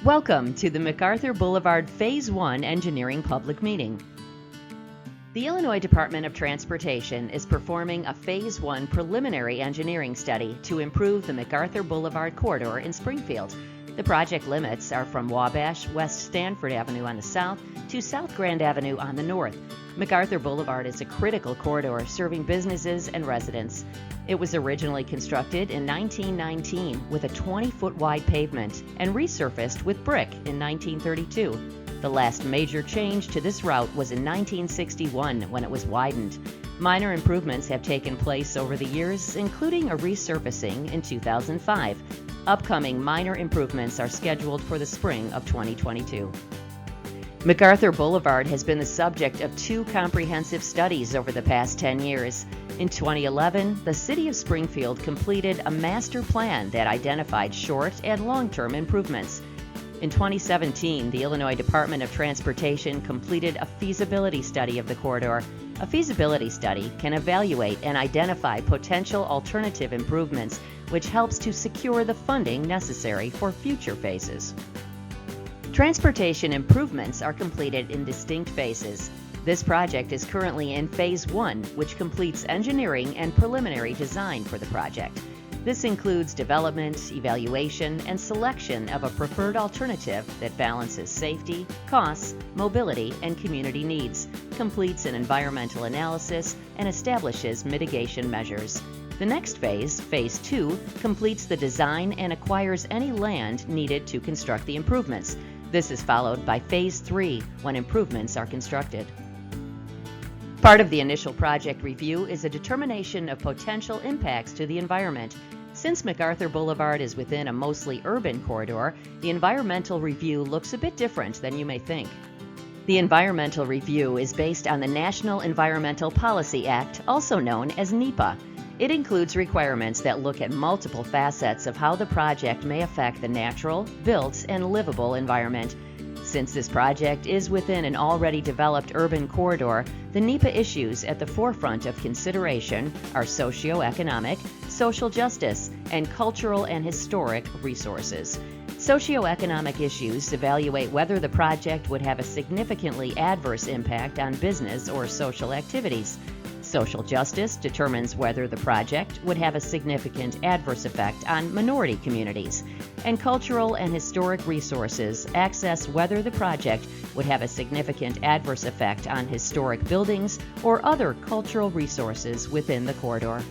Welcome to the MacArthur Boulevard Phase 1 Engineering Public Meeting. The Illinois Department of Transportation is performing a Phase 1 preliminary engineering study to improve the MacArthur Boulevard corridor in Springfield. The project limits are from Wabash, West Stanford Avenue on the south, to South Grand Avenue on the north. MacArthur Boulevard is a critical corridor serving businesses and residents. It was originally constructed in 1919 with a 20-foot wide pavement and resurfaced with brick in 1932. The last major change to this route was in 1961 when it was widened. Minor improvements have taken place over the years, including a resurfacing in 2005. Upcoming minor improvements are scheduled for the spring of 2022. MacArthur Boulevard has been the subject of two comprehensive studies over the past 10 years. In 2011, the City of Springfield completed a master plan that identified short and long-term improvements. In 2017, the Illinois Department of Transportation completed a feasibility study of the corridor. A feasibility study can evaluate and identify potential alternative improvements, which helps to secure the funding necessary for future phases. Transportation improvements are completed in distinct phases. This project is currently in Phase 1, which completes engineering and preliminary design for the project. This includes development, evaluation, and selection of a preferred alternative that balances safety, costs, mobility, and community needs, completes an environmental analysis, and establishes mitigation measures. The next phase, Phase 2, completes the design and acquires any land needed to construct the improvements. This is followed by Phase 3, when improvements are constructed. Part of the initial project review is a determination of potential impacts to the environment. Since MacArthur Boulevard is within a mostly urban corridor, the environmental review looks a bit different than you may think. The environmental review is based on the National Environmental Policy Act, also known as NEPA. It includes requirements that look at multiple facets of how the project may affect the natural, built, and livable environment. Since this project is within an already developed urban corridor, the NEPA issues at the forefront of consideration are socioeconomic, social justice, and cultural and historic resources. Socioeconomic issues evaluate whether the project would have a significantly adverse impact on business or social activities. Social justice determines whether the project would have a significant adverse effect on minority communities, and cultural and historic resources assess whether the project would have a significant adverse effect on historic buildings or other cultural resources within the corridor.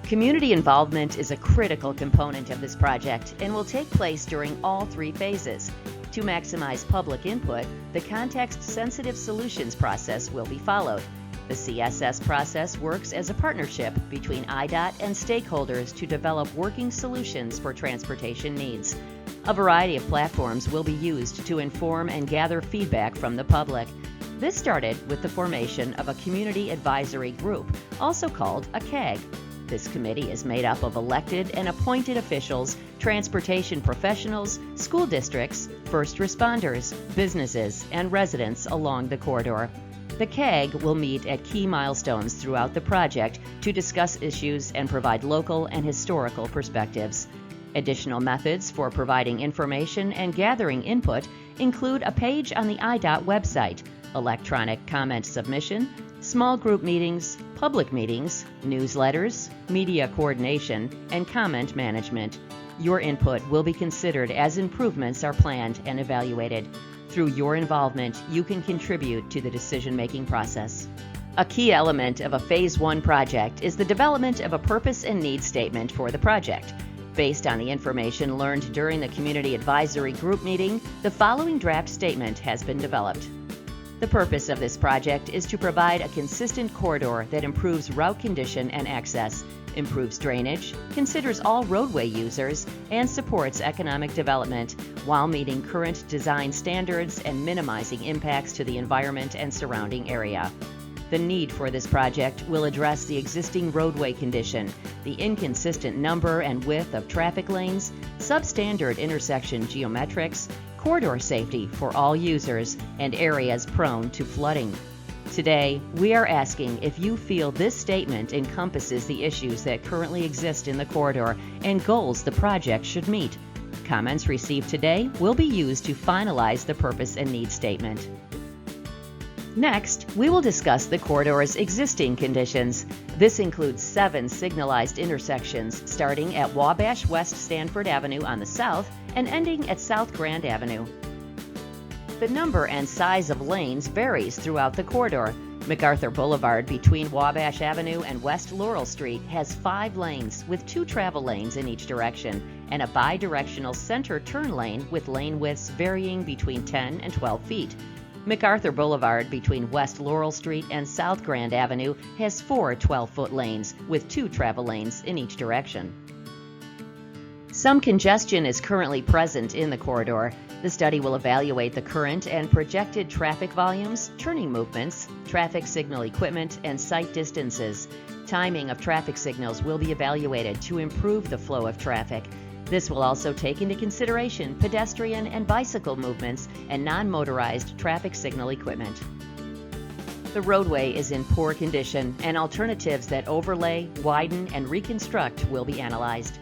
Community involvement is a critical component of this project and will take place during all three phases. To maximize public input, the context-sensitive solutions process will be followed. The CSS process works as a partnership between IDOT and stakeholders to develop working solutions for transportation needs. A variety of platforms will be used to inform and gather feedback from the public. This started with the formation of a community advisory group, also called a CAG. This committee is made up of elected and appointed officials, transportation professionals, school districts, first responders, businesses, and residents along the corridor. The CAG will meet at key milestones throughout the project to discuss issues and provide local and historical perspectives. Additional methods for providing information and gathering input include a page on the IDOT website, electronic comment submission, small group meetings, public meetings, newsletters, media coordination, and comment management. Your input will be considered as improvements are planned and evaluated. Through your involvement, you can contribute to the decision-making process. A key element of a Phase 1 project is the development of a purpose and needs statement for the project. Based on the information learned during the Community Advisory Group meeting, the following draft statement has been developed. The purpose of this project is to provide a consistent corridor that improves route condition and access, improves drainage, considers all roadway users, and supports economic development while meeting current design standards and minimizing impacts to the environment and surrounding area. The need for this project will address the existing roadway condition, the inconsistent number and width of traffic lanes, substandard intersection geometrics, corridor safety for all users, and areas prone to flooding. Today, we are asking if you feel this statement encompasses the issues that currently exist in the corridor and goals the project should meet. Comments received today will be used to finalize the purpose and need statement. Next, we will discuss the corridor's existing conditions. This includes 7 signalized intersections starting at Wabash West Stanford Avenue on the south and ending at South Grand Avenue. The number and size of lanes varies throughout the corridor. MacArthur Boulevard between Wabash Avenue and West Laurel Street has 5 lanes with 2 travel lanes in each direction and a bi-directional center turn lane with lane widths varying between 10 and 12 feet. MacArthur Boulevard between West Laurel Street and South Grand Avenue has 4 12-foot lanes with 2 travel lanes in each direction. Some congestion is currently present in the corridor. The study will evaluate the current and projected traffic volumes, turning movements, traffic signal equipment, and sight distances. Timing of traffic signals will be evaluated to improve the flow of traffic. This will also take into consideration pedestrian and bicycle movements and non-motorized traffic signal equipment. The roadway is in poor condition, and alternatives that overlay, widen, and reconstruct will be analyzed.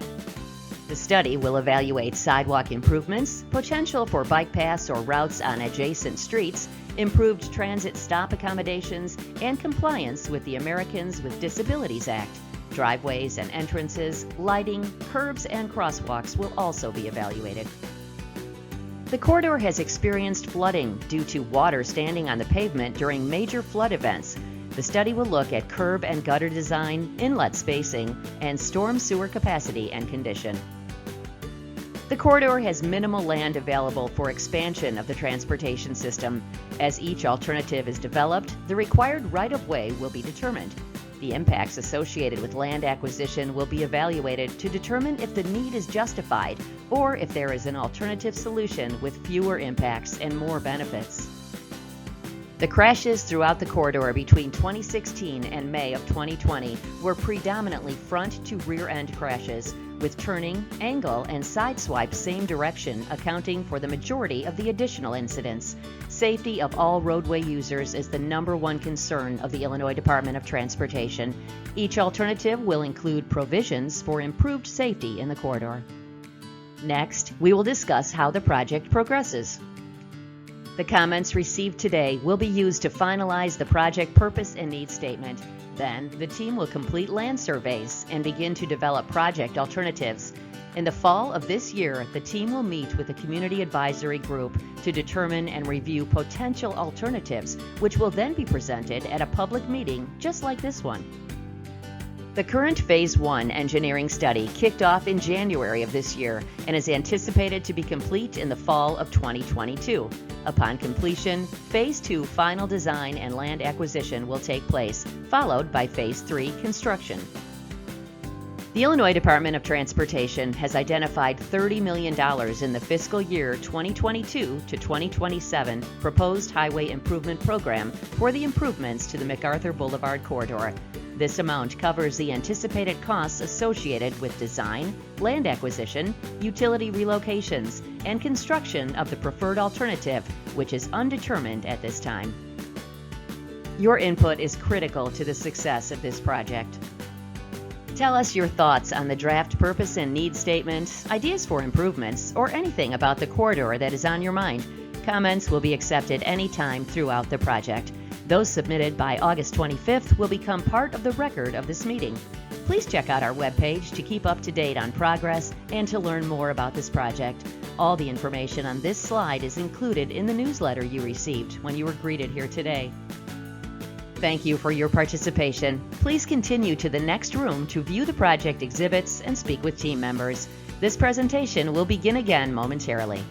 The study will evaluate sidewalk improvements, potential for bike paths or routes on adjacent streets, improved transit stop accommodations, and compliance with the Americans with Disabilities Act. Driveways and entrances, lighting, curbs, and crosswalks will also be evaluated. The corridor has experienced flooding due to water standing on the pavement during major flood events. The study will look at curb and gutter design, inlet spacing, and storm sewer capacity and condition. The corridor has minimal land available for expansion of the transportation system. As each alternative is developed, the required right-of-way will be determined. The impacts associated with land acquisition will be evaluated to determine if the need is justified or if there is an alternative solution with fewer impacts and more benefits. The crashes throughout the corridor between 2016 and May of 2020 were predominantly front to rear end crashes, with turning, angle, and sideswipe same direction accounting for the majority of the additional incidents. Safety of all roadway users is the #1 concern of the Illinois Department of Transportation. Each alternative will include provisions for improved safety in the corridor. Next, we will discuss how the project progresses. The comments received today will be used to finalize the project purpose and need statement. Then, the team will complete land surveys and begin to develop project alternatives. In the fall of this year, the team will meet with the Community Advisory Group to determine and review potential alternatives, which will then be presented at a public meeting just like this one. The current Phase 1 engineering study kicked off in January of this year and is anticipated to be complete in the fall of 2022. Upon completion, Phase 2 final design and land acquisition will take place, followed by Phase 3 construction. The Illinois Department of Transportation has identified $30 million in the fiscal year 2022 to 2027 proposed highway improvement program for the improvements to the MacArthur Boulevard corridor. This amount covers the anticipated costs associated with design, land acquisition, utility relocations, and construction of the preferred alternative, which is undetermined at this time. Your input is critical to the success of this project. Tell us your thoughts on the draft purpose and need statement, ideas for improvements, or anything about the corridor that is on your mind. Comments will be accepted anytime throughout the project. Those submitted by August 25th will become part of the record of this meeting. Please check out our webpage to keep up to date on progress and to learn more about this project. All the information on this slide is included in the newsletter you received when you were greeted here today. Thank you for your participation. Please continue to the next room to view the project exhibits and speak with team members. This presentation will begin again momentarily.